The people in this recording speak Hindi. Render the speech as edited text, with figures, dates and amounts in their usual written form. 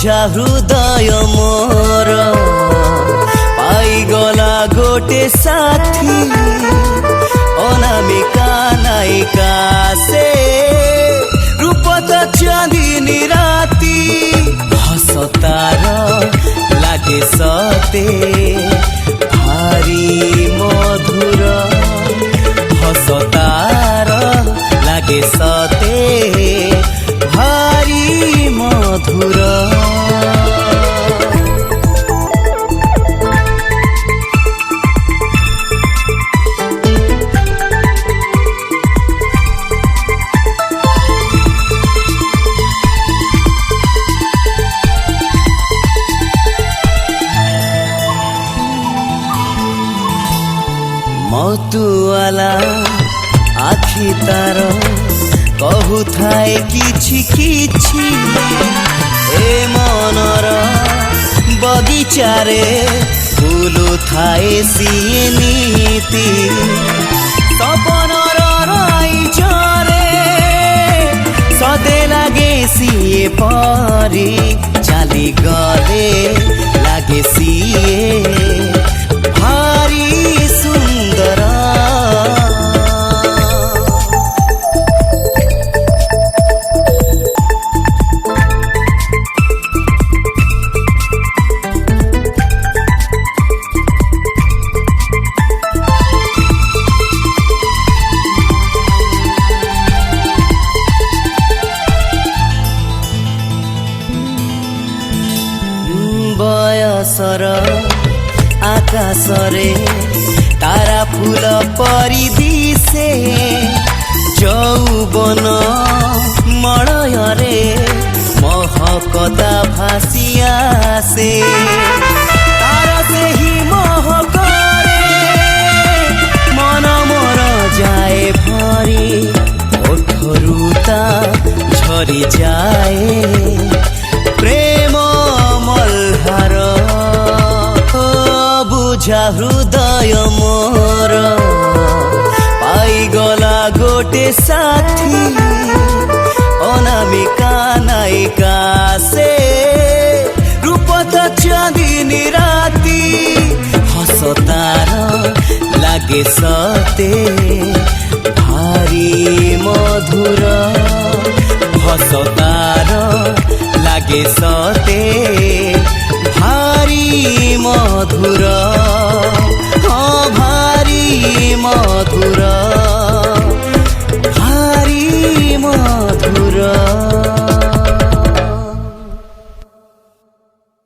बुझा हृदय मोर पाईगला गोटे साथी अनामिका नायिका से रूप तो चांदनी राती हसतार लागे सते भारी मधुर हसतार लागे सते भारी मधुर। मधुआला आखि तार कहु थाए किछि किछि ए मनर बगीचारे फुलु थाए सिए नीति सपनर रईचरे सदे लागे सिए परी चाली गले लागे सिए भारी सुंदर। बयसर आकाशरे तारा फूल परी दिसे यौवन मलयरे महकता भासी आसे तार सेही महकरे मन मोर जाए भरी ओठरुता झरी जाए प्रेम मल्हार बुझा हृदय मोर पाईगला गोटे साथी अनामिका नायिका से रूप तो चांदनी राती हसतार लागे सते भारी मधुर हसतार लागे सते